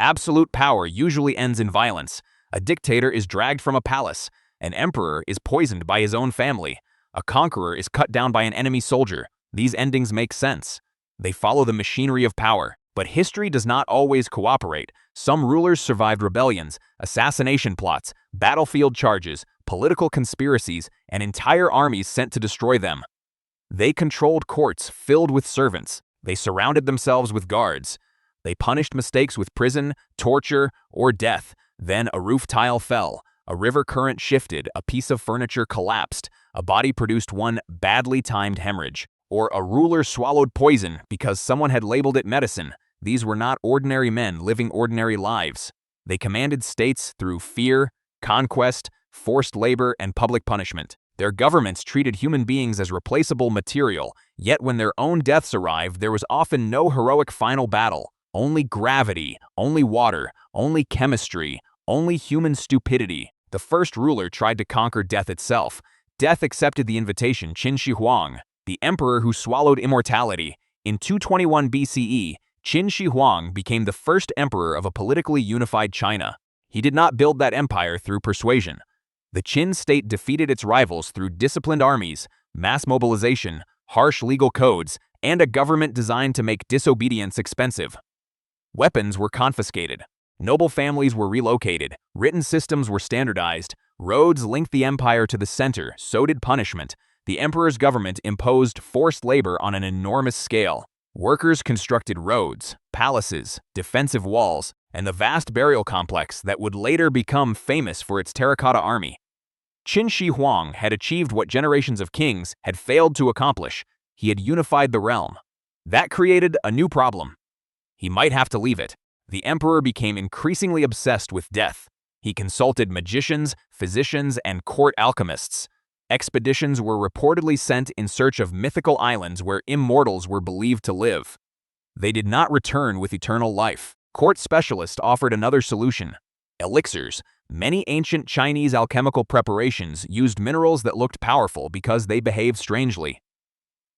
Absolute power usually ends in violence. A dictator is dragged from a palace. An emperor is poisoned by his own family. A conqueror is cut down by an enemy soldier. These endings make sense. They follow the machinery of power. But history does not always cooperate. Some rulers survived rebellions, assassination plots, battlefield charges, political conspiracies, and entire armies sent to destroy them. They controlled courts filled with servants. They surrounded themselves with guards. They punished mistakes with prison, torture, or death. Then a roof tile fell, a river current shifted, a piece of furniture collapsed, a body produced one badly timed hemorrhage, or a ruler swallowed poison because someone had labeled it medicine. These were not ordinary men living ordinary lives. They commanded states through fear, conquest, forced labor, and public punishment. Their governments treated human beings as replaceable material, yet when their own deaths arrived, there was often no heroic final battle. Only gravity, only water, only chemistry, only human stupidity. The first ruler tried to conquer death itself. Death accepted the invitation. Qin Huang, the emperor who swallowed immortality. In 221 BCE, Qin Huang became the first emperor of a politically unified China. He did not build that empire through persuasion. The Qin state defeated its rivals through disciplined armies, mass mobilization, harsh legal codes, and a government designed to make disobedience expensive. Weapons were confiscated. Noble families were relocated. Written systems were standardized. Roads linked the empire to the center, so did punishment. The emperor's government imposed forced labor on an enormous scale. Workers constructed roads, palaces, defensive walls, and the vast burial complex that would later become famous for its terracotta army. Qin Huang had achieved what generations of kings had failed to accomplish. He had unified the realm. That created a new problem. He might have to leave it. The emperor became increasingly obsessed with death. He consulted magicians, physicians, and court alchemists. Expeditions were reportedly sent in search of mythical islands where immortals were believed to live. They did not return with eternal life. Court specialists offered another solution: elixirs. Many ancient Chinese alchemical preparations used minerals that looked powerful because they behaved strangely.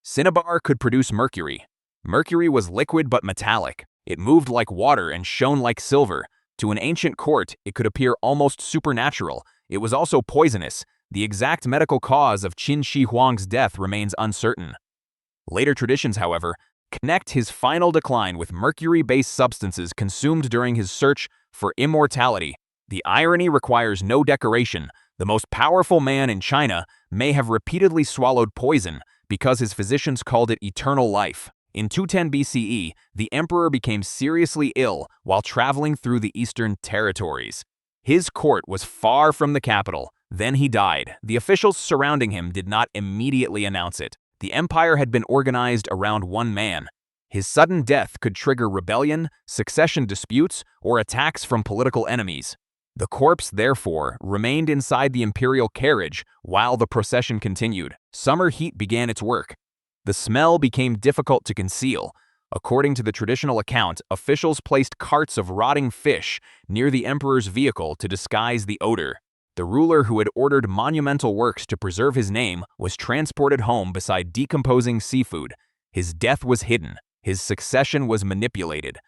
Cinnabar could produce mercury. Mercury was liquid but metallic. It moved like water and shone like silver. To an ancient court, it could appear almost supernatural. It was also poisonous. The exact medical cause of Qin Huang's death remains uncertain. Later traditions, however, connect his final decline with mercury-based substances consumed during his search for immortality. The irony requires no decoration. The most powerful man in China may have repeatedly swallowed poison because his physicians called it eternal life. In 210 BCE, the emperor became seriously ill while traveling through the eastern territories. His court was far from the capital. Then he died. The officials surrounding him did not immediately announce it. The empire had been organized around one man. His sudden death could trigger rebellion, succession disputes, or attacks from political enemies. The corpse, therefore, remained inside the imperial carriage while the procession continued. Summer heat began its work. The smell became difficult to conceal. According to the traditional account, officials placed carts of rotting fish near the emperor's vehicle to disguise the odor. The ruler who had ordered monumental works to preserve his name was transported home beside decomposing seafood. His death was hidden. His succession was manipulated.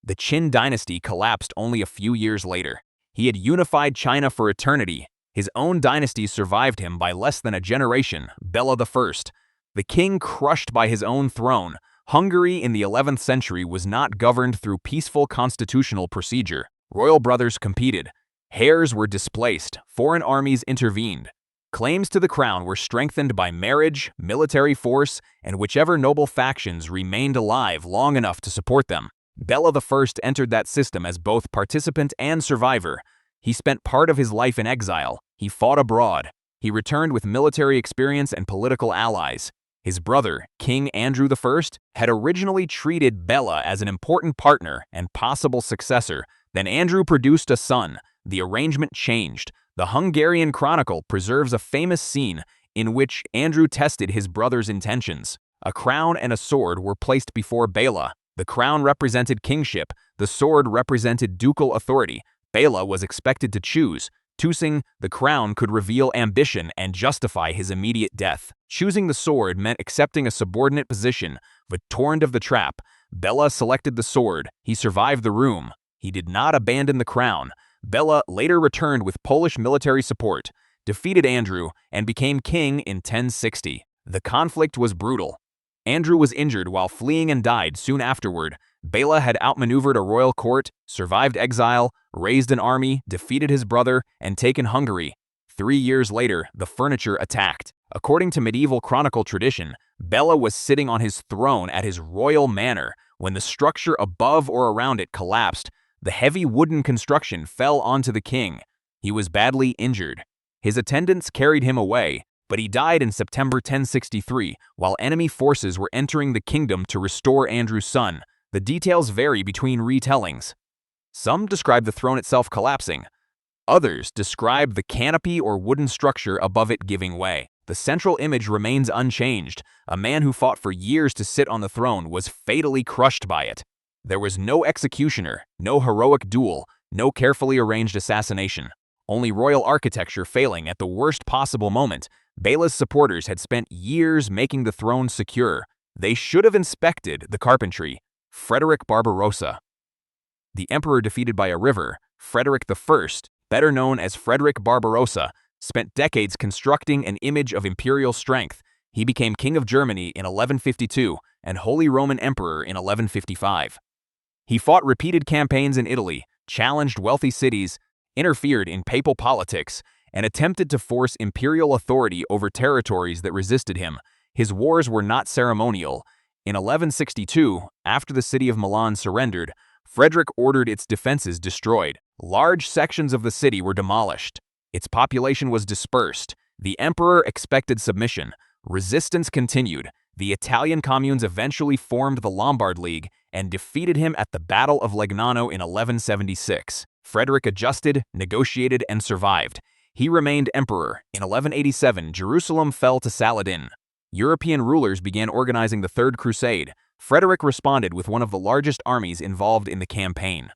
The Qin dynasty collapsed only a few years later. He had unified China for eternity. His own dynasty survived him by less than a generation, Béla I. The king crushed by his own throne. Hungary in the 11th century was not governed through peaceful constitutional procedure. Royal brothers competed. Heirs were displaced. Foreign armies intervened. Claims to the crown were strengthened by marriage, military force, and whichever noble factions remained alive long enough to support them. Béla I entered that system as both participant and survivor. He spent part of his life in exile. He fought abroad. He returned with military experience and political allies. His brother, King Andrew I, had originally treated Béla as an important partner and possible successor. Then Andrew produced a son. The arrangement changed. The Hungarian Chronicle preserves a famous scene in which Andrew tested his brother's intentions. A crown and a sword were placed before Béla. The crown represented kingship. The sword represented ducal authority. Béla was expected to choose. Choosing the crown could reveal ambition and justify his immediate death. Choosing the sword meant accepting a subordinate position. But torn of the trap, Béla selected the sword. He survived the room. He did not abandon the crown. Béla later returned with Polish military support, defeated Andrew, and became king in 1060. The conflict was brutal. Andrew was injured while fleeing and died soon afterward. Béla had outmaneuvered a royal court, survived exile, raised an army, defeated his brother, and taken Hungary. 3 years later, the furniture attacked. According to medieval chronicle tradition, Béla was sitting on his throne at his royal manor when the structure above or around it collapsed. The heavy wooden construction fell onto the king. He was badly injured. His attendants carried him away, but he died in September 1063 while enemy forces were entering the kingdom to restore Andrew's son. The details vary between retellings. Some describe the throne itself collapsing. Others describe the canopy or wooden structure above it giving way. The central image remains unchanged. A man who fought for years to sit on the throne was fatally crushed by it. There was no executioner, no heroic duel, no carefully arranged assassination. Only royal architecture failing at the worst possible moment. Béla's supporters had spent years making the throne secure. They should have inspected the carpentry. Frederick Barbarossa. The emperor defeated by a river, Frederick I, better known as Frederick Barbarossa, spent decades constructing an image of imperial strength. He became king of Germany in 1152 and Holy Roman Emperor in 1155. He fought repeated campaigns in Italy, challenged wealthy cities, interfered in papal politics, and attempted to force imperial authority over territories that resisted him. His wars were not ceremonial. In 1162, after the city of Milan surrendered, Frederick ordered its defenses destroyed. Large sections of the city were demolished. Its population was dispersed. The emperor expected submission. Resistance continued. The Italian communes eventually formed the Lombard League and defeated him at the Battle of Legnano in 1176. Frederick adjusted, negotiated, and survived. He remained emperor. In 1187, Jerusalem fell to Saladin. European rulers began organizing the Third Crusade. Frederick responded with one of the largest armies involved in the campaign.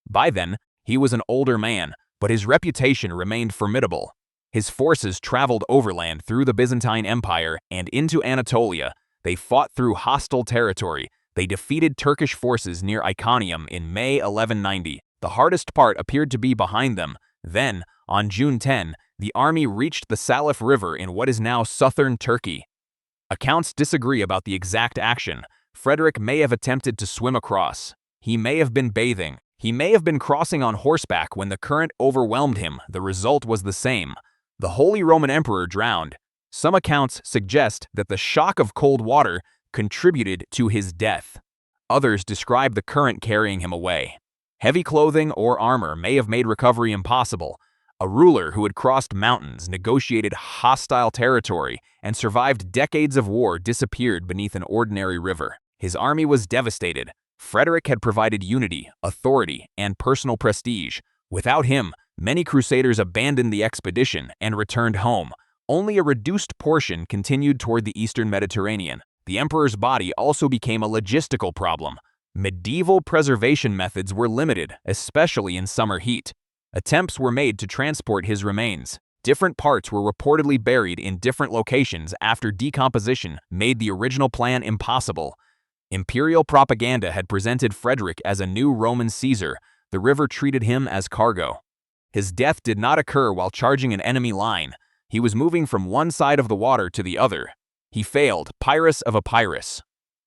By then, he was an older man, but his reputation remained formidable. His forces traveled overland through the Byzantine Empire and into Anatolia. They fought through hostile territory. They defeated Turkish forces near Iconium in May 1190. The hardest part appeared to be behind them. Then, on June 10, the army reached the Salif River in what is now southern Turkey. Accounts disagree about the exact action. Frederick may have attempted to swim across. He may have been bathing. He may have been crossing on horseback when the current overwhelmed him. The result was the same. The Holy Roman Emperor drowned. Some accounts suggest that the shock of cold water contributed to his death. Others describe the current carrying him away. Heavy clothing or armor may have made recovery impossible. A ruler who had crossed mountains, negotiated hostile territory, and survived decades of war disappeared beneath an ordinary river. His army was devastated. Frederick had provided unity, authority, and personal prestige. Without him, many crusaders abandoned the expedition and returned home. Only a reduced portion continued toward the eastern Mediterranean. The emperor's body also became a logistical problem. Medieval preservation methods were limited, especially in summer heat. Attempts were made to transport his remains. Different parts were reportedly buried in different locations after decomposition made the original plan impossible. Imperial propaganda had presented Frederick as a new Roman Caesar. The river treated him as cargo. His death did not occur while charging an enemy line. He was moving from one side of the water to the other. He failed, Pyrrhus of Epirus.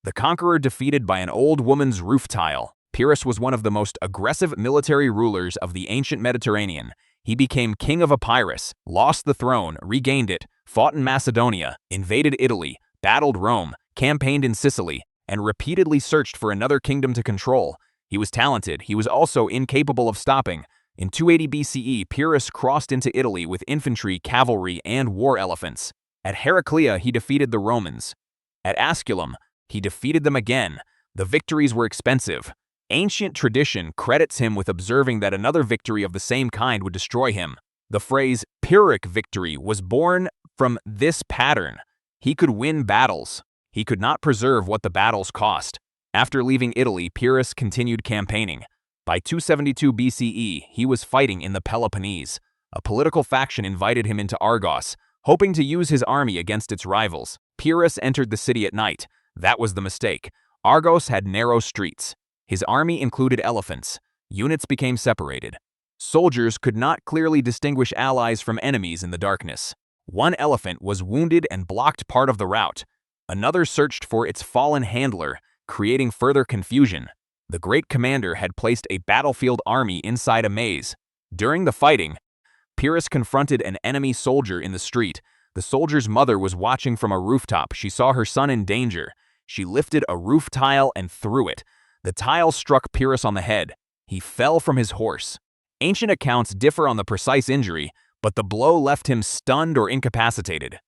The conqueror defeated by an old woman's roof tile. Pyrrhus was one of the most aggressive military rulers of the ancient Mediterranean. He became king of Epirus, lost the throne, regained it, fought in Macedonia, invaded Italy, battled Rome, campaigned in Sicily, and repeatedly searched for another kingdom to control. He was talented. He was also incapable of stopping. In 280 BCE, Pyrrhus crossed into Italy with infantry, cavalry, and war elephants. At Heraclea, he defeated the Romans. At Asculum, he defeated them again. The victories were expensive. Ancient tradition credits him with observing that another victory of the same kind would destroy him. The phrase Pyrrhic victory was born from this pattern. He could win battles. He could not preserve what the battles cost. After leaving Italy, Pyrrhus continued campaigning. By 272 BCE, he was fighting in the Peloponnese. A political faction invited him into Argos, hoping to use his army against its rivals. Pyrrhus entered the city at night. That was the mistake. Argos had narrow streets. His army included elephants. Units became separated. Soldiers could not clearly distinguish allies from enemies in the darkness. One elephant was wounded and blocked part of the route. Another searched for its fallen handler, creating further confusion. The great commander had placed a battlefield army inside a maze. During the fighting, Pyrrhus confronted an enemy soldier in the street. The soldier's mother was watching from a rooftop. She saw her son in danger. She lifted a roof tile and threw it. The tile struck Pyrrhus on the head. He fell from his horse. Ancient accounts differ on the precise injury, but the blow left him stunned or incapacitated.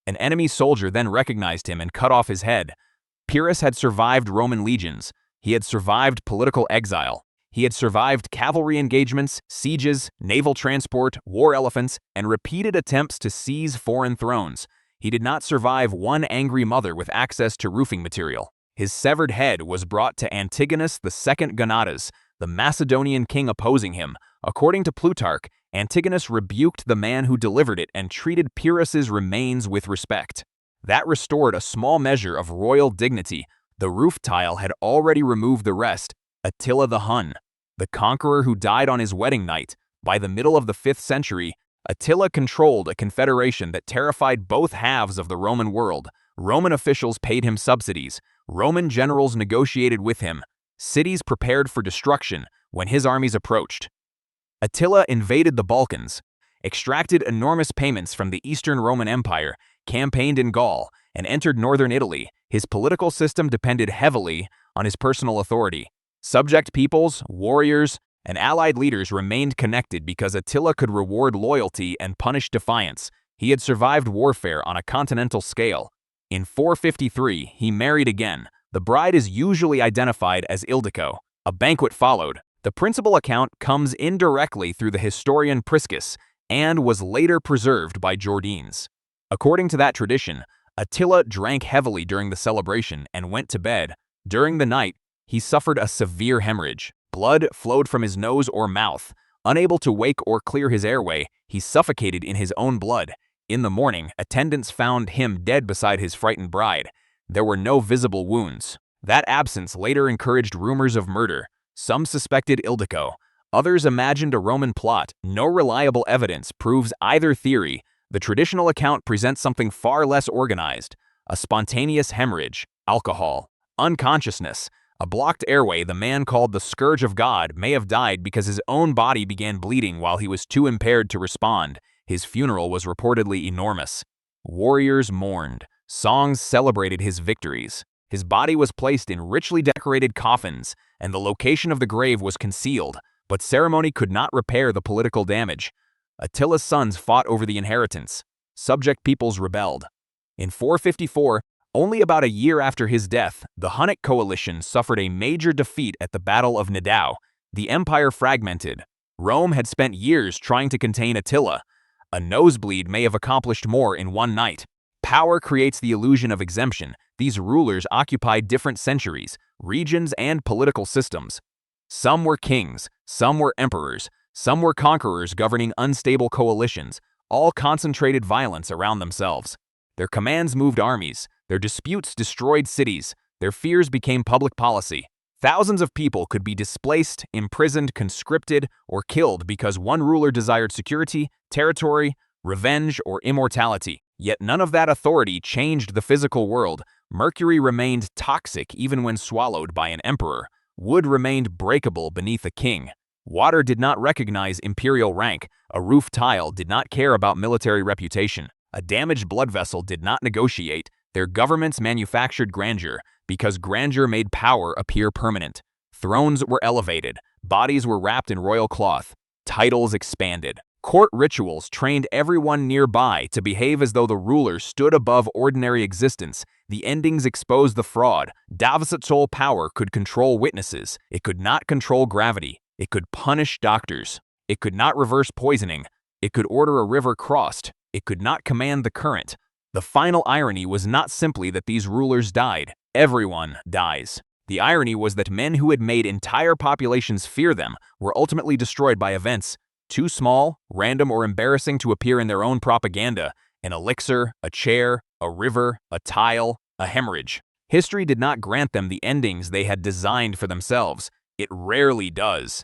An enemy soldier then recognized him and cut off his head. Pyrrhus had survived Roman legions. He had survived political exile. He had survived cavalry engagements, sieges, naval transport, war elephants, and repeated attempts to seize foreign thrones. He did not survive one angry mother with access to roofing material. His severed head was brought to Antigonus II Gonatas, the Macedonian king opposing him. According to Plutarch, Antigonus rebuked the man who delivered it and treated Pyrrhus's remains with respect. That restored a small measure of royal dignity. The roof tile had already removed the rest. Attila the Hun, the conqueror who died on his wedding night. By the middle of the 5th century, Attila controlled a confederation that terrified both halves of the Roman world. Roman officials paid him subsidies. Roman generals negotiated with him. Cities prepared for destruction when his armies approached. Attila invaded the Balkans, extracted enormous payments from the Eastern Roman Empire, campaigned in Gaul, and entered northern Italy. His political system depended heavily on his personal authority. Subject peoples, warriors, and allied leaders remained connected because Attila could reward loyalty and punish defiance. He had survived warfare on a continental scale. In 453, he married again. The bride is usually identified as Ildiko. A banquet followed. The principal account comes indirectly through the historian Priscus and was later preserved by Jordanes. According to that tradition, Attila drank heavily during the celebration and went to bed. During the night, he suffered a severe hemorrhage. Blood flowed from his nose or mouth. Unable to wake or clear his airway, he suffocated in his own blood. In the morning, attendants found him dead beside his frightened bride. There were no visible wounds. That absence later encouraged rumors of murder. Some suspected Ildiko. Others imagined a Roman plot. No reliable evidence proves either theory. The traditional account presents something far less organized. A spontaneous hemorrhage, alcohol, unconsciousness, a blocked airway. The man called the Scourge of God may have died because his own body began bleeding while he was too impaired to respond. His funeral was reportedly enormous. Warriors mourned. Songs celebrated his victories. His body was placed in richly decorated coffins, and the location of the grave was concealed, but ceremony could not repair the political damage. Attila's sons fought over the inheritance. Subject peoples rebelled. In 454, only about a year after his death, the Hunnic coalition suffered a major defeat at the Battle of Nidau. The empire fragmented. Rome had spent years trying to contain Attila. A nosebleed may have accomplished more in one night. Power creates the illusion of exemption. These rulers occupied different centuries, regions, and political systems. Some were kings, some were emperors, some were conquerors governing unstable coalitions, all concentrated violence around themselves. Their commands moved armies, their disputes destroyed cities, their fears became public policy. Thousands of people could be displaced, imprisoned, conscripted, or killed because one ruler desired security, territory, revenge, or immortality. Yet none of that authority changed the physical world. Mercury remained toxic even when swallowed by an emperor. Wood remained breakable beneath a king. Water did not recognize imperial rank. A roof tile did not care about military reputation. A damaged blood vessel did not negotiate. Their governments manufactured grandeur because grandeur made power appear permanent. Thrones were elevated. Bodies were wrapped in royal cloth. Titles expanded. Court rituals trained everyone nearby to behave as though the ruler stood above ordinary existence. The endings exposed the fraud. Davosat's power could control witnesses. It could not control gravity. It could punish doctors. It could not reverse poisoning. It could order a river crossed. It could not command the current. The final irony was not simply that these rulers died. Everyone dies. The irony was that men who had made entire populations fear them were ultimately destroyed by events too small, random, or embarrassing to appear in their own propaganda. An elixir, a chair, a river, a tile, a hemorrhage. History did not grant them the endings they had designed for themselves. It rarely does.